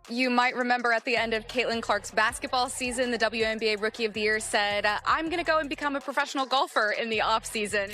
You might remember at the end of Caitlin Clark's basketball season, the WNBA Rookie of the Year said, I'm going to go and become a professional golfer in the off-season.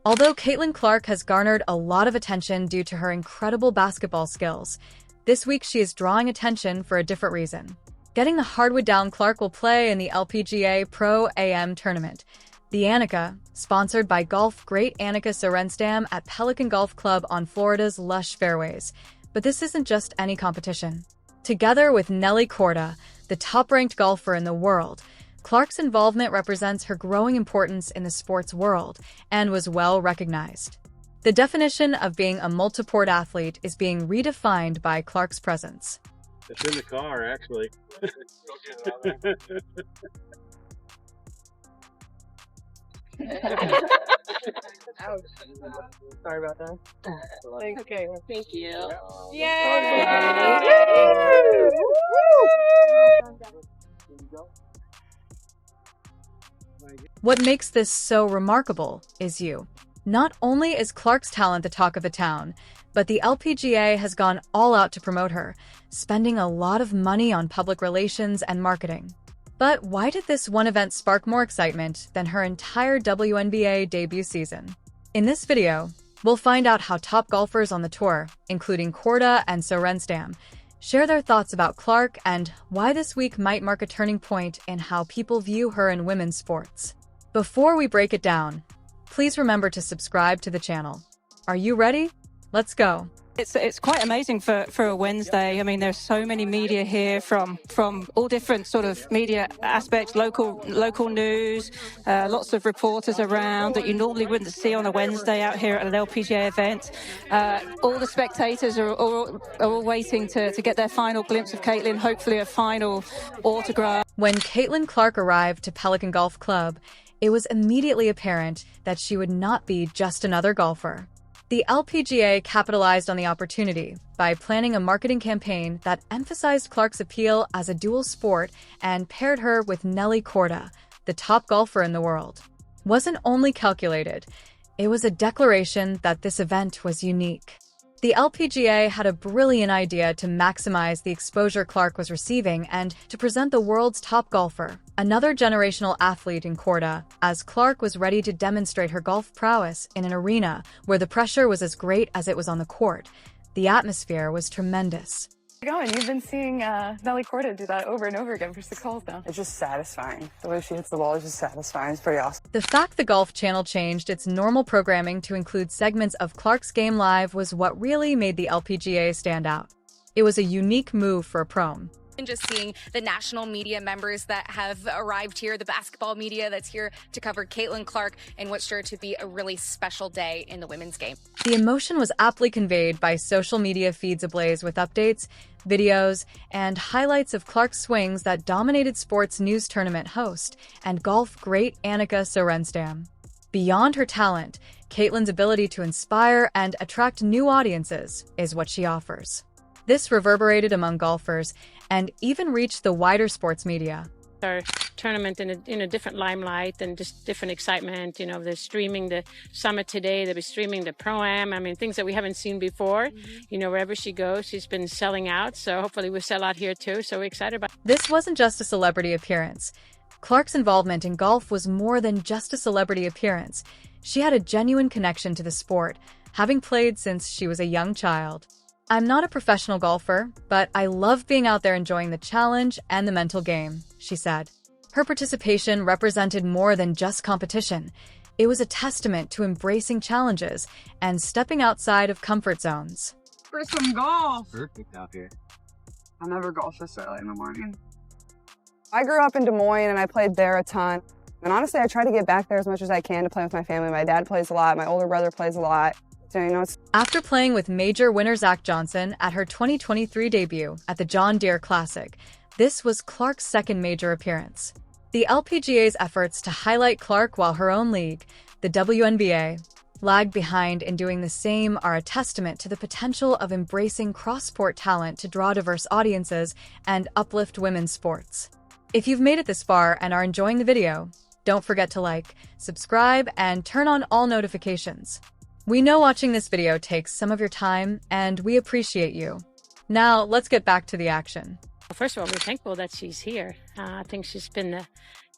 Although Caitlin Clark has garnered a lot of attention due to her incredible basketball skills, this week she is drawing attention for a different reason. Getting the hardwood down, Clark will play in the LPGA Pro AM tournament. The Annika, sponsored by golf great Annika Sorenstam at Pelican Golf Club on Florida's lush fairways. But this isn't just any competition. Together with Nelly Korda, the top-ranked golfer in the world, Clark's involvement represents her growing importance in the sports world and was well recognized. The definition of being a multi-sport athlete is being redefined by Clark's presence. It's in the car, actually. Sorry about that. Okay, thank you. Yay! What makes this so remarkable is you. Not only is Clark's talent the talk of the town, but the LPGA has gone all out to promote her, spending a lot of money on public relations and marketing. But why did this one event spark more excitement than her entire WNBA debut season? In this video, we'll find out how top golfers on the tour, including Korda and Sorenstam, share their thoughts about Clark and why this week might mark a turning point in how people view her in women's sports. Before we break it down, please remember to subscribe to the channel. Are you ready? Let's go. It's quite amazing for a Wednesday. I mean, there's so many media here from all different sort of media aspects, local news, lots of reporters around that you normally wouldn't see on a Wednesday out here at an LPGA event. All the spectators are all waiting to get their final glimpse of Caitlin, hopefully a final autograph. When Caitlin Clark arrived to Pelican Golf Club, it was immediately apparent that she would not be just another golfer. The LPGA capitalized on the opportunity by planning a marketing campaign that emphasized Clark's appeal as a dual sport and paired her with Nelly Korda, the top golfer in the world. Wasn't only calculated, it was a declaration that this event was unique. The LPGA had a brilliant idea to maximize the exposure Clark was receiving and to present the world's top golfer, another generational athlete in Korda, as Clark was ready to demonstrate her golf prowess in an arena where the pressure was as great as it was on the court. The atmosphere was tremendous. You've been seeing Nelly Korda do that over and over again for 6 holes now. It's just satisfying. The way she hits the ball is just satisfying. It's pretty awesome. The fact the Golf Channel changed its normal programming to include segments of Clark's game live was what really made the LPGA stand out. It was a unique move for a prom. And just seeing the national media members that have arrived here, the basketball media that's here to cover Caitlin Clark, and what's sure to be a really special day in the women's game. The emotion was aptly conveyed by social media feeds ablaze with updates, videos, and highlights of Clark's swings that dominated sports news tournament host and golf great Annika Sorenstam. Beyond her talent, Caitlin's ability to inspire and attract new audiences is what she offers. This reverberated among golfers and even reached the wider sports media. Our tournament in a different limelight and just different excitement. You know, they're streaming the summit today. They'll be streaming the Pro-Am. I mean, things that we haven't seen before. You know, wherever she goes, she's been selling out. So hopefully we'll sell out here too. So we're excited about it. This wasn't just a celebrity appearance. Clark's involvement in golf was more than just a celebrity appearance. She had a genuine connection to the sport, having played since she was a young child. I'm not a professional golfer, but I love being out there enjoying the challenge and the mental game, she said. Her participation represented more than just competition. It was a testament to embracing challenges and stepping outside of comfort zones. For some golf. Perfect out here. I'll never golf this early in the morning. I grew up in Des Moines and I played there a ton. And honestly, I try to get back there as much as I can to play with my family. My dad plays a lot. My older brother plays a lot. So, you know, After playing with major winner Zach Johnson at her 2023 debut at the John Deere Classic, this was Clark's second major appearance. The LPGA's efforts to highlight Clark while her own league, the WNBA, lagged behind in doing the same are a testament to the potential of embracing cross-sport talent to draw diverse audiences and uplift women's sports. If you've made it this far and are enjoying the video, don't forget to like, subscribe, and turn on all notifications. We know watching this video takes some of your time, and we appreciate you. Now, let's get back to the action. Well, first of all, we're thankful that she's here. I think she's been the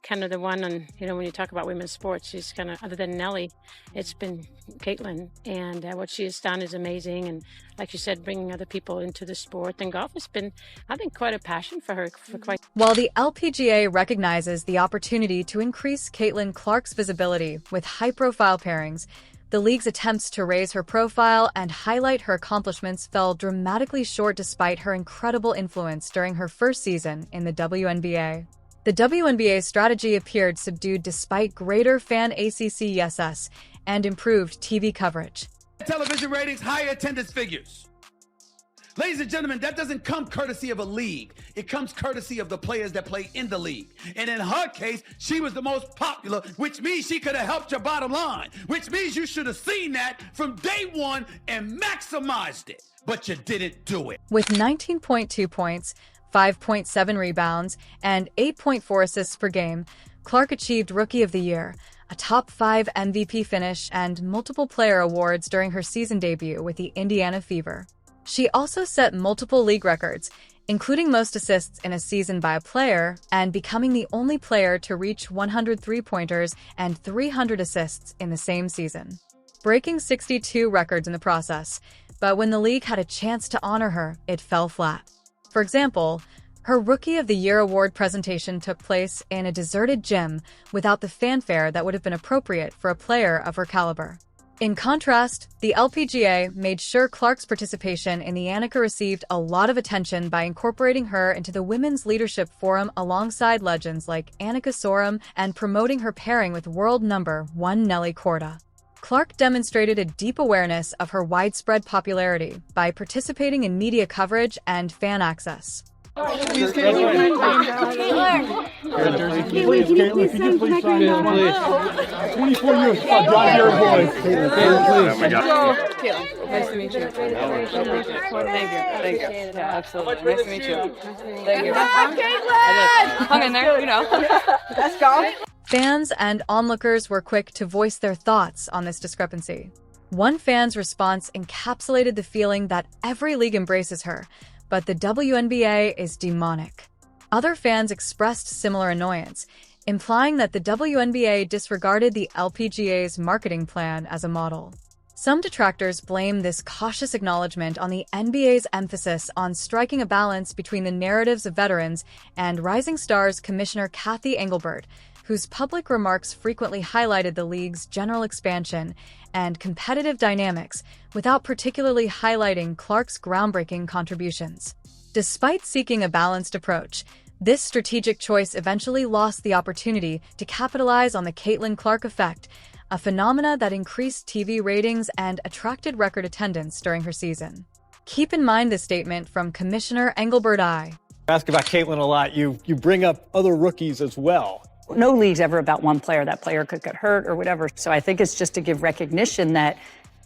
kind of the one on, when you talk about women's sports, she's kind of, other than Nelly, it's been Caitlin. And what she has done is amazing. And like you said, bringing other people into the sport. And golf has been, I think, quite a passion for her for quite. While the LPGA recognizes the opportunity to increase Caitlin Clark's visibility with high-profile pairings, the league's attempts to raise her profile and highlight her accomplishments fell dramatically short despite her incredible influence during her first season in the WNBA. The WNBA strategy appeared subdued despite greater fan ACC and improved TV coverage. Television ratings, higher attendance figures. Ladies and gentlemen, that doesn't come courtesy of a league. It comes courtesy of the players that play in the league. And in her case, she was the most popular, which means she could have helped your bottom line, which means you should have seen that from day one and maximized it. But you didn't do it. With 19.2 points, 5.7 rebounds, and 8.4 assists per game, Clark achieved Rookie of the Year, a top 5 MVP finish, and multiple player awards during her season debut with the Indiana Fever. She also set multiple league records, including most assists in a season by a player and becoming the only player to reach 100 three-pointers and 300 assists in the same season, breaking 62 records in the process. But when the league had a chance to honor her, it fell flat. For example, her Rookie of the Year award presentation took place in a deserted gym without the fanfare that would have been appropriate for a player of her caliber. In contrast, the LPGA made sure Clark's participation in the Annika received a lot of attention by incorporating her into the Women's Leadership Forum alongside legends like Annika Sorum and promoting her pairing with world number 1 Nelly Korda. Clark demonstrated a deep awareness of her widespread popularity by participating in media coverage and fan access. Please, Caitlin. Please, Caitlin, can you please sign that? 24 years. Drive your boy. Caitlin, please. Oh my God. Caitlin, nice to meet you. Thank you. Thank you. Yeah, absolutely. Nice to meet you. Thank you. Caitlin! Hung in there, Let's go. Fans and onlookers were quick to voice their thoughts on this discrepancy. One fan's response encapsulated the feeling that every league embraces her, but the WNBA is demonic. Other fans expressed similar annoyance, implying that the WNBA disregarded the LPGA's marketing plan as a model. Some detractors blame this cautious acknowledgement on the NBA's emphasis on striking a balance between the narratives of veterans and rising stars Commissioner Kathy Engelbert, whose public remarks frequently highlighted the league's general expansion and competitive dynamics without particularly highlighting Clark's groundbreaking contributions. Despite seeking a balanced approach, this strategic choice eventually lost the opportunity to capitalize on the Caitlin Clark effect, a phenomena that increased TV ratings and attracted record attendance during her season. Keep in mind this statement from Commissioner Engelbert I. Ask about Caitlin a lot. You bring up other rookies as well. No league's ever about one player. That player could get hurt or whatever. So I think it's just to give recognition that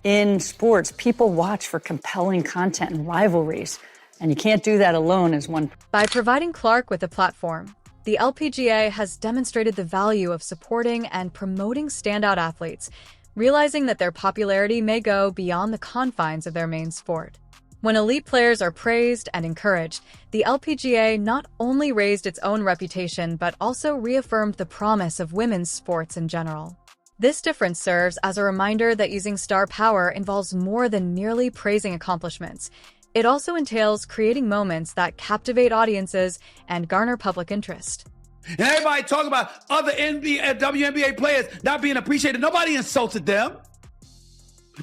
in sports, people watch for compelling content and rivalries. And you can't do that alone as one. By providing Clark with a platform, the LPGA has demonstrated the value of supporting and promoting standout athletes, realizing that their popularity may go beyond the confines of their main sport. When elite players are praised and encouraged, the LPGA not only raised its own reputation but also reaffirmed the promise of women's sports in general. This difference serves as a reminder that using star power involves more than merely praising accomplishments. It also entails creating moments that captivate audiences and garner public interest. And everybody talk about other WNBA players not being appreciated. Nobody insulted them.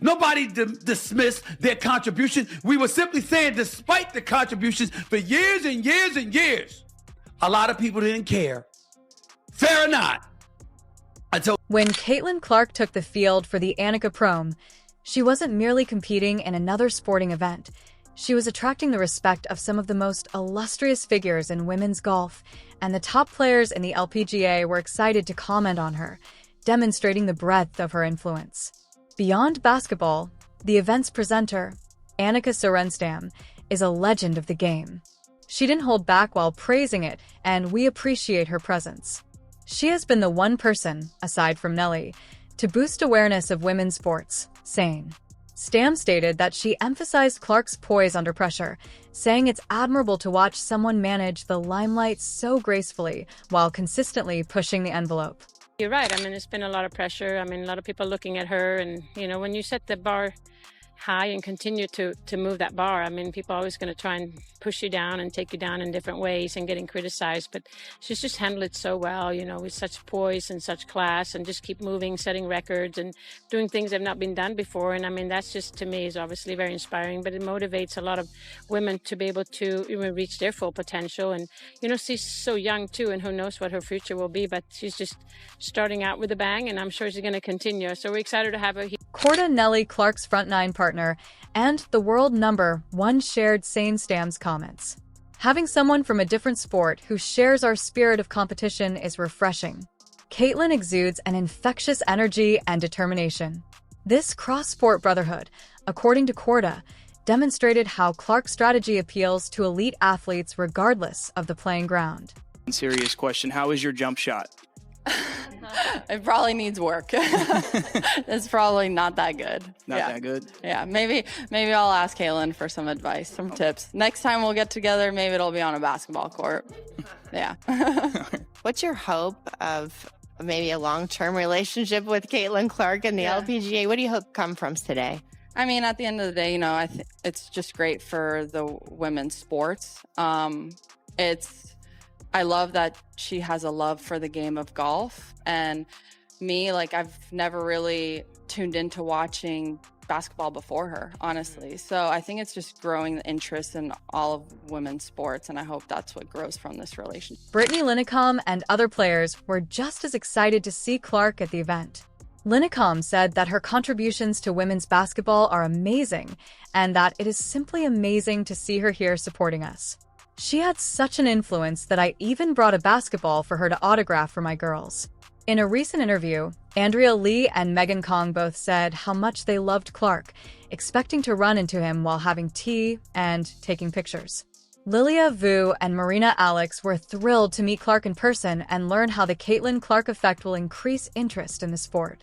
Nobody dismissed their contribution. We were simply saying, despite the contributions for years and years and years, a lot of people didn't care. Fair or not? When Caitlin Clark took the field for the Annika Prom, she wasn't merely competing in another sporting event. She was attracting the respect of some of the most illustrious figures in women's golf, and the top players in the LPGA were excited to comment on her, demonstrating the breadth of her influence. Beyond basketball, the event's presenter, Annika Sorenstam, is a legend of the game. She didn't hold back while praising it, and we appreciate her presence. She has been the one person, aside from Nelly, to boost awareness of women's sports, saying. Stam stated that she emphasized Clark's poise under pressure, saying it's admirable to watch someone manage the limelight so gracefully while consistently pushing the envelope. You're right. I mean, it's been a lot of pressure. I mean, a lot of people looking at her, and, you know, when you set the bar high and continue to move that bar, I mean, people are always going to try and push you down and take you down in different ways and getting criticized, but she's just handled it so well, you know, with such poise and such class, and just keep moving, setting records and doing things that have not been done before. And I mean, that's just, to me, is obviously very inspiring, but it motivates a lot of women to be able to even reach their full potential. And, you know, she's so young too, and who knows what her future will be, but she's just starting out with a bang, and I'm sure she's going to continue. So we're excited to have her here. Korda Nelly, Clark's front nine partner, and the world #1 shared Stam's comments. Having someone from a different sport who shares our spirit of competition is refreshing. Caitlin exudes an infectious energy and determination. This cross-sport brotherhood, according to Korda, demonstrated how Clark's strategy appeals to elite athletes regardless of the playing ground. Serious question, how is your jump shot? It probably needs work. It's probably not that good. Not that good? Yeah, maybe I'll ask Caitlin for some advice, some tips. Next time we'll get together, maybe it'll be on a basketball court. Yeah. What's your hope of maybe a long-term relationship with Caitlin Clark and the LPGA? What do you hope comes from today? I mean, at the end of the day, you know, it's just great for the women's sports. I love that she has a love for the game of golf, and me, like, I've never really tuned into watching basketball before her, honestly. So I think it's just growing the interest in all of women's sports, and I hope that's what grows from this relationship. Brittany Lincecum and other players were just as excited to see Clark at the event. Lincecum said that her contributions to women's basketball are amazing, and that it is simply amazing to see her here supporting us. She had such an influence that I even brought a basketball for her to autograph for my girls. In a recent interview, Andrea Lee and Megan Kong both said how much they loved Clark, expecting to run into him while having tea and taking pictures. Lilia Vu and Marina Alex were thrilled to meet Clark in person and learn how the Caitlin Clark effect will increase interest in the sport.